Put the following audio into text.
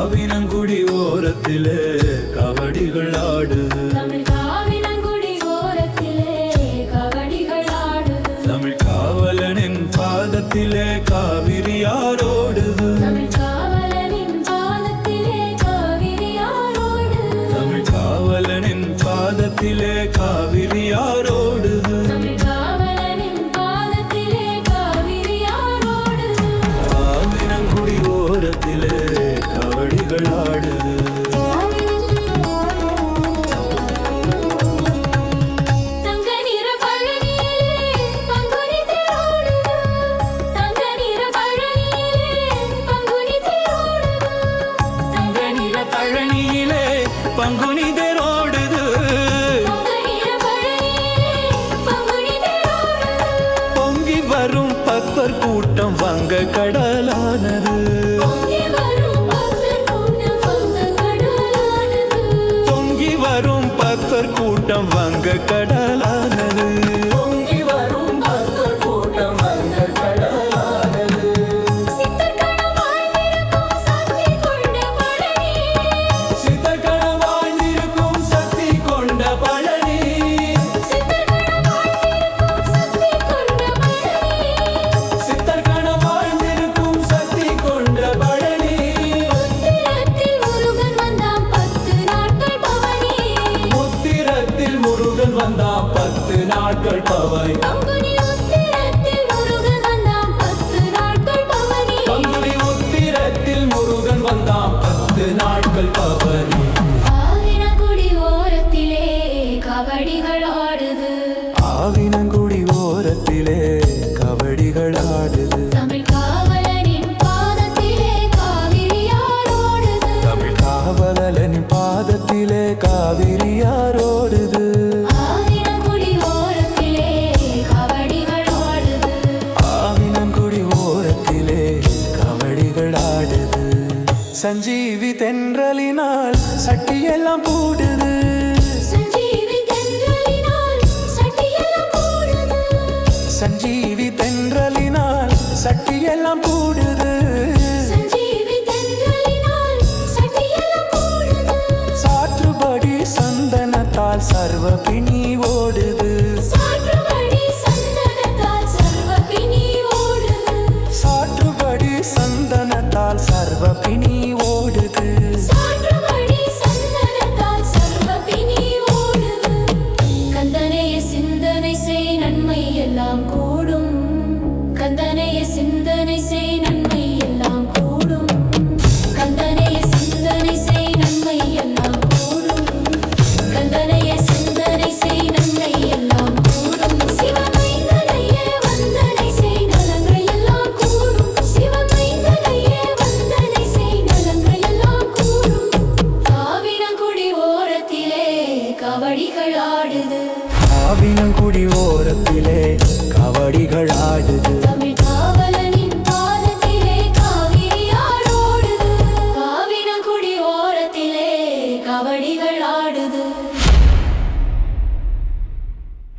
காவினங்குடி ஓரத்திலே கபடிகள் ஆடுது. தமிழ் காவினங்குடி ஓரத்திலே கபடிகள் ஆடுது. தமிழ் காவலனின் பாதத்திலே காவிரியாரோடுது. தமிழ் காவலனின் பாதத்திலே காவிரியாரோடுது. தமிழ் காவலனின் பாதத்திலே காவிரியாரோடுது. தமிழ் காவலனின் பாதத்திலே காவிரியாரோடுது. காவினங்குடி ஓரத்திலே கபடிகள் ஆடுது. பழனியிலே பங்குனி தேரோடுது. பொங்கி வரும் பக்தர் கூட்டம் வங்க கடலானது. பொங்கி வரும் பக்தர் கூட்டம் வங்க கடலானது. வந்தான் 10 நாட்கள் பவனி. பங்குனி உத்திரத்தில் முருகன் வந்தான் 10 நாட்கள் பவனி. பங்குனி உத்திரத்தில் முருகன் வந்தான் 10 நாட்கள் பவனி. ஆவினங்குடி ஓரத்திலே கபடிகள் ஆடுது. ஆவினங்குடி ஓரத்திலே கபடிகள் ஆடுது. தமிழ் காவலனின் பாதத்திலே காவிரியாரோடுது. தமிழ் காவலனின் பாதத்திலே காவிரியாரோடுது. சஞ்சீவி தென்றலினால் சட்டியெல்லாம் கூடுது. சஞ்சீவி தென்றலினால் சட்டியெல்லாம் கூடுது. சஞ்சீவி தென்றலினால் சட்டியெல்லாம் கூடுது. சஞ்சீவி தென்றலினால் சட்டியெல்லாம் கூடுது. சாற்றுபடி சந்தனத்தால் சர்வ பிணி ஓடுது. சாற்றுபடி சந்தனத்தால் சர்வ பிணி ஓடுது. சாற்றுபடி சந்தனத்தால் சர்வ பிணி ஓடுது. சாற்றுபடி சந்தனத்தால் சர்வ பிணி ஓடுது. கந்தனைய சிந்தனை செய் நன்மை எல்லாம் கூடும். கந்தனைய சிந்தனை செய் நன்மை எல்லாம் கூடும். கந்தனைய சிந்தனை செய் நன்மை எல்லாம் கூடும். கந்தனைய சிந்தனை செய் நன்மை எல்லாம் கூடும். சிவமைந்தனையே வந்தனை செய் நலங்கள் எல்லாம் கூடும். சிவமைந்தனையே வந்தனை செய் நலங்கள் எல்லாம் கூடும். காவினங்குடி ஓரத்திலே கபடிகள் ஆடுது. ஆவினங்குடி ஓரத்திலே கபடிகள் ஆடுது. தமிழ் காவலனின் பாதத்திலே காவிரியாரோடுது. காவினங்குடி ஓரத்திலே கபடிகள் ஆடுது.